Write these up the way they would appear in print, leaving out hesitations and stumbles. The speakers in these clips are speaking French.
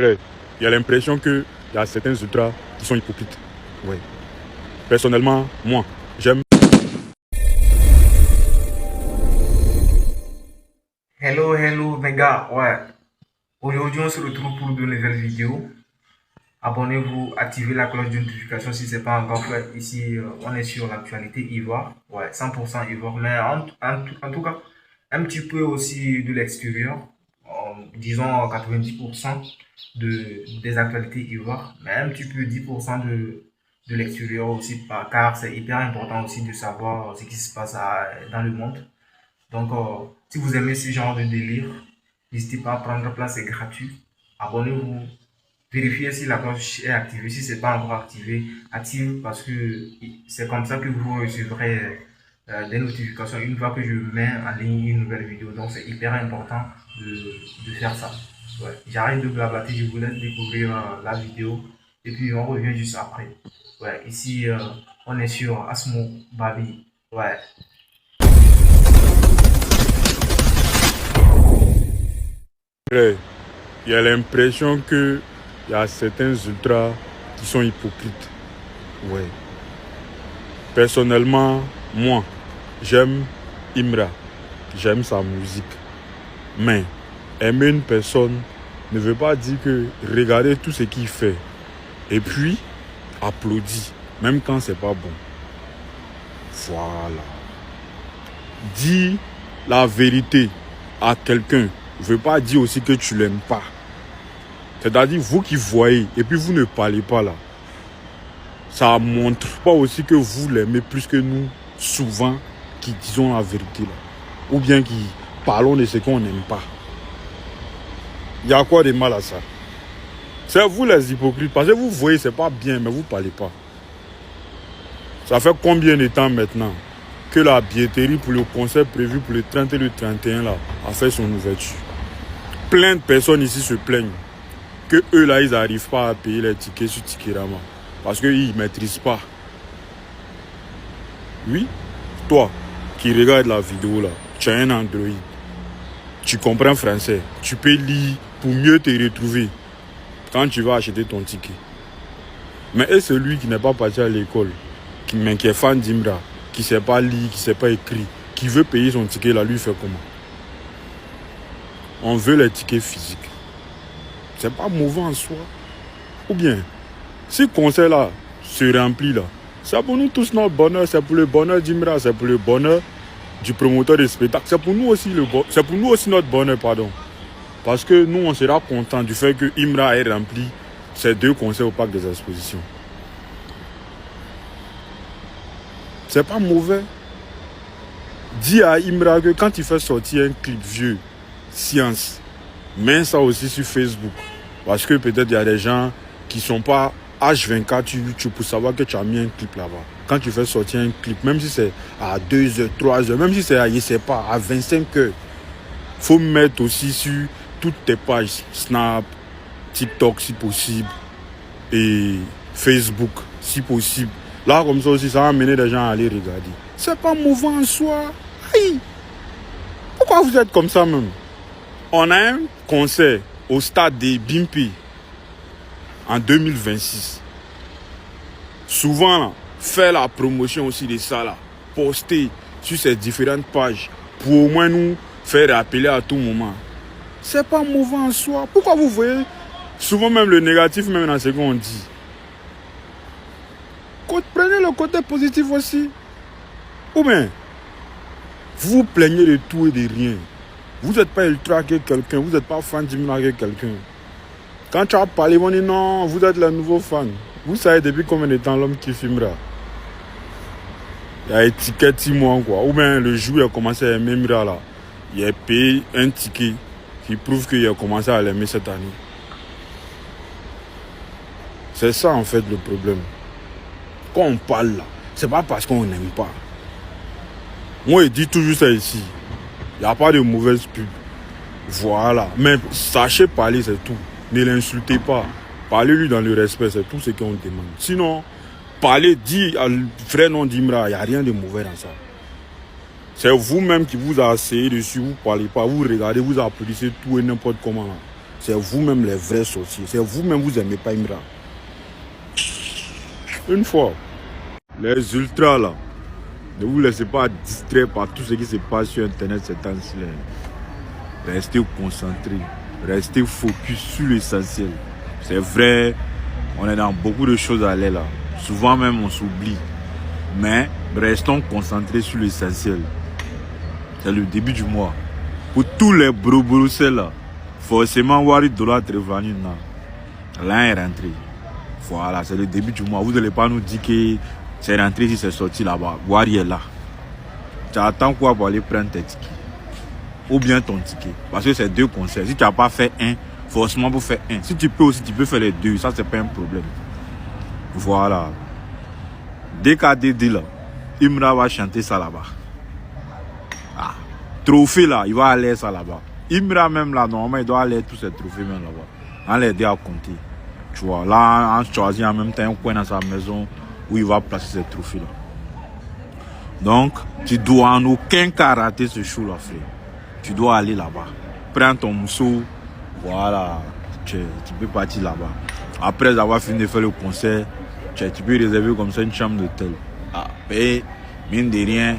Il y a l'impression qu'il y a certains ultras qui sont hypocrites. Oui. Personnellement, moi, j'aime. Hello mes gars, ouais. Aujourd'hui on se retrouve pour de nouvelles vidéos. Abonnez-vous, activez la cloche de notification si ce n'est pas encore fait. Ici, on est sur l'actualité Ivoire. Ouais, 100% Ivoire, mais en tout cas, un petit peu aussi de l'extérieur. Disons 90% des actualités Ivoire, mais un petit peu 10% de l'extérieur aussi, car c'est hyper important aussi de savoir ce qui se passe dans le monde. Donc, si vous aimez ce genre de délire, n'hésitez pas à prendre place, c'est gratuit. Abonnez-vous. Vérifiez si la cloche est activée. Si ce n'est pas encore activé, active parce que c'est comme ça que vous recevrez des notifications une fois que je mets en ligne une nouvelle vidéo. Donc, c'est hyper important de faire ça. Ouais. J'arrête de blablater, je vous laisse découvrir la vidéo et puis on revient juste après. Ouais, ici, on est sur Asmo Babi. Ouais. Il y a l'impression qu'il y a certains ultras qui sont hypocrites. Oui. Personnellement, moi, j'aime Imra. J'aime sa musique. Mais aimer une personne ne veut pas dire que regarder tout ce qu'il fait et puis applaudir, même quand c'est pas bon. Voilà. Dire la vérité à quelqu'un ne veut pas dire aussi que tu l'aimes pas. C'est-à-dire, vous qui voyez et puis vous ne parlez pas là, ça ne montre pas aussi que vous l'aimez plus que nous, souvent, qui disons la vérité là. Ou bien qui parlons de ce qu'on n'aime pas. Il y a quoi de mal à ça? C'est vous les hypocrites, parce que vous voyez, c'est pas bien, mais vous ne parlez pas. Ça fait combien de temps maintenant que la billetterie pour le concert prévu pour le 30 et le 31 là a fait son ouverture? Plein de personnes ici se plaignent que eux là, ils n'arrivent pas à payer les tickets sur Ticketama. Parce qu'ils ne maîtrisent pas. Oui, toi qui regardes la vidéo là, tu as un Android. Tu comprends français. Tu peux lire pour mieux te retrouver quand tu vas acheter ton ticket. Mais est celui qui n'est pas parti à l'école, qui est fan d'Imra, qui ne sait pas lire, qui ne sait pas écrire, qui veut payer son ticket là, lui fait comment? On veut les tickets physiques. C'est pas mauvais en soi. Ou bien, si le concert là se remplit là, c'est pour nous tous notre bonheur, c'est pour le bonheur d'Imra, c'est pour le bonheur du promoteur de spectacle, c'est pour nous aussi notre bonheur, pardon. Parce que nous on sera content du fait que Imra ait rempli ces 2 concerts au parc des expositions. C'est pas mauvais. Dis à Imra que quand il fait sortir un clip vieux, science, mets ça aussi sur Facebook. Parce que peut-être il y a des gens qui sont pas H24 sur YouTube pour savoir que tu as mis un clip là-bas. Quand tu fais sortir un clip, même si c'est à 2h, 3h, même si c'est à, je sais pas, à 25h, il faut mettre aussi sur toutes tes pages, Snap, TikTok si possible, et Facebook si possible. Là, comme ça aussi, ça va amener les gens à aller regarder. C'est pas mauvais en soi. Aïe! Pourquoi vous êtes comme ça même? On a un concert au stade des Bimpi en 2026. Souvent, là, faire la promotion aussi de ça, là, poster sur ces différentes pages pour au moins nous faire rappeler à tout moment. C'est pas mauvais en soi. Pourquoi vous voyez souvent même le négatif, même dans ce qu'on dit? Prenez le côté positif aussi. Ou bien, vous vous plaignez de tout et de rien. Vous n'êtes pas ultra que quelqu'un, vous n'êtes pas fan d'Imra que quelqu'un. Quand tu as parlé, on dit non, vous êtes le nouveau fan. Vous savez depuis combien de temps l'homme qui filmera? Il a étiqueté 6 mois quoi. Ou bien le jour où il a commencé à aimer Imra là, il a payé un ticket qui prouve qu'il a commencé à l'aimer cette année. C'est ça en fait le problème. Quand on parle là, c'est pas parce qu'on n'aime pas. Moi je dis toujours ça ici. Il n'y a pas de mauvaise pub. Voilà. Mais sachez parler, c'est tout. Ne l'insultez pas. Parlez-lui dans le respect, c'est tout ce qu'on demande. Sinon, parlez, dites le vrai nom d'Imra, il n'y a rien de mauvais dans ça. C'est vous-même qui vous asseyez dessus, vous ne parlez pas, vous regardez, vous applaudissez tout et n'importe comment. Là. C'est vous-même les vrais sorciers. C'est vous-même, vous n'aimez pas Imra. Une fois, les ultras là, ne vous laissez pas distraire par tout ce qui se passe sur Internet ces temps-ci. Restez concentrés, restez focus sur l'essentiel. C'est vrai, on est dans beaucoup de choses à l'aller là. Souvent même on s'oublie. Mais restons concentrés sur l'essentiel. C'est le début du mois. Pour tous les bro-brossels là, forcément, Wari Dollar Trevani là est rentré. Voilà, c'est le début du mois. Vous n'allez pas nous dire que c'est rentré si c'est sorti là-bas. Wari est là. Tu attends quoi pour aller prendre tes tickets? Ou bien ton ticket. Parce que c'est deux concerts. Si tu n'as pas fait un, forcément pour faire un. Si tu peux aussi, tu peux faire les deux. Ça, c'est pas un problème. Voilà. DKDD là, Imra va chanter ça là-bas. Ah. Trophée là, il va aller ça là-bas. Imra même là, normalement, il doit aller tous ces trophées même là-bas. On l'aider à compter. Tu vois, là, on choisit en même temps un coin dans sa maison où il va placer ces trophées là. Donc, tu dois en aucun cas rater ce show là, frère. Tu dois aller là-bas. Prends ton mousseau. Voilà. Tu peux partir là-bas. Après avoir fini de faire le concert, tu peux réserver comme ça une chambre d'hôtel. Ah, et mine de rien,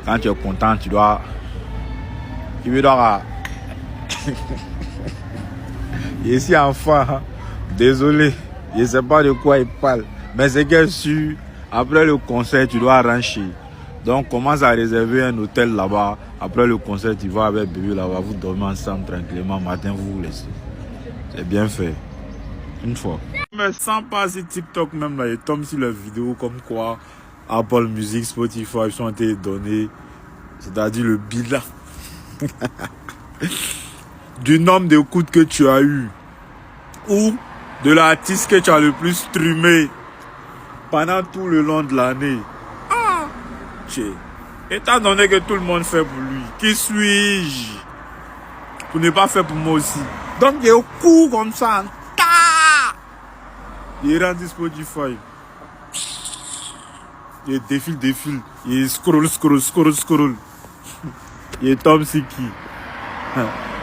quand tu es content, tu dois. Ici, enfant, désolé, je ne sais pas de quoi il parle, mais c'est que sûr, après le concert, tu dois rentrer. Donc, commence à réserver un hôtel là-bas. Après le concert, tu vas avec bébé là-bas, vous dormez ensemble tranquillement. Matin, vous vous laissez. C'est bien fait. Une fois. Mais sans passer TikTok même là, il tombe sur les vidéos comme quoi Apple Music, Spotify sont été donnés, c'est-à-dire le bilan du nombre d'écoutes que tu as eu ou de l'artiste que tu as le plus streamé pendant tout le long de l'année. Ah, étant donné que tout le monde fait pour lui, qui suis-je pour ne pas faire pour moi aussi? Donc il y a un coup comme ça. Il rentre Spotify. Il défile. Il scroll. Il tombe sur qui?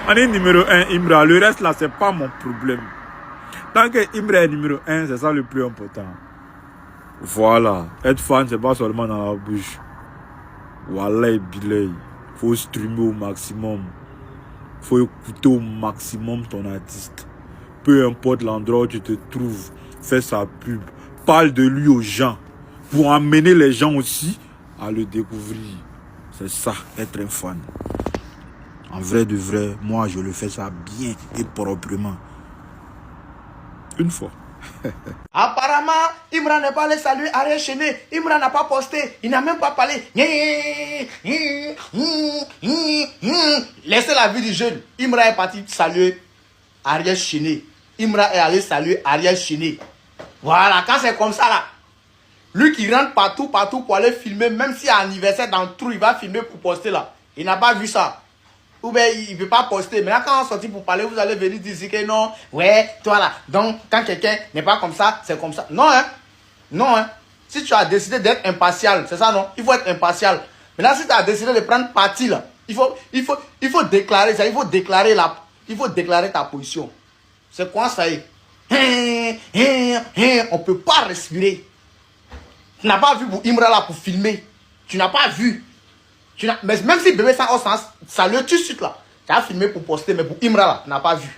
On est numéro 1, Imra. Le reste là, c'est pas mon problème. Tant que Imra est numéro 1, c'est ça le plus important. Voilà. Être fan, c'est pas seulement dans la bouche. Voilà, il faut streamer au maximum. Faut écouter au maximum ton artiste. Peu importe l'endroit où tu te trouves, fais sa pub. Parle de lui aux gens. Pour amener les gens aussi à le découvrir. C'est ça, être un fan. En vrai de vrai, moi je le fais ça bien et proprement. Une fois. Apparemment, Imra n'est pas allé saluer Ariel Chené. Imra n'a pas posté. Il n'a même pas parlé. Laissez la vie du jeune. Imra est parti saluer Ariel Chené. Imra est allé saluer Ariel Chené. Voilà, quand c'est comme ça là. Lui qui rentre partout pour aller filmer, même si y a un anniversaire dans le trou, il va filmer pour poster là. Il n'a pas vu ça. Ou bien il ne peut pas poster. Maintenant, quand on sortit pour parler, vous allez venir dire que non, ouais, toi là. Donc, quand quelqu'un n'est pas comme ça, c'est comme ça. Non, hein. Non, hein. Si tu as décidé d'être impartial, c'est ça, non? Il faut être impartial. Maintenant, si tu as décidé de prendre parti là, il faut déclarer ça. Il faut déclarer ta position. C'est quoi ça? On ne peut pas respirer. Tu n'as pas vu pour Imra là pour filmer. Tu n'as pas vu. Mais même si bébé sans sens, ça le tue suite là. Tu as filmé pour poster, mais pour Imra là, tu n'as pas vu.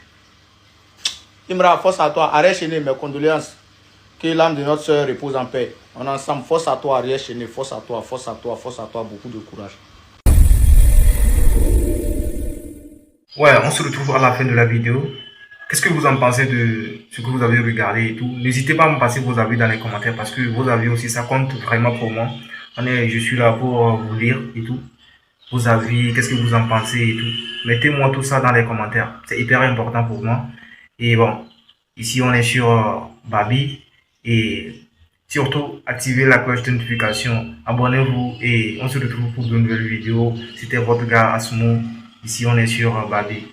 Imra, force à toi. Ariel Chené, mes condoléances. Que l'âme de notre soeur repose en paix. On est ensemble. Force à toi, Ariel Chené. Force à toi. Beaucoup de courage. Ouais, on se retrouve à la fin de la vidéo. Qu'est-ce que vous en pensez de ce que vous avez regardé et tout? N'hésitez pas à me passer vos avis dans les commentaires parce que vos avis aussi, ça compte vraiment pour moi. Je suis là pour vous lire et tout. Vos avis, qu'est-ce que vous en pensez et tout. Mettez-moi tout ça dans les commentaires. C'est hyper important pour moi. Et bon, ici on est sur Babi. Et surtout, activez la cloche de notification. Abonnez-vous et on se retrouve pour de nouvelles vidéos. C'était votre gars Asmo. Ici on est sur Babi.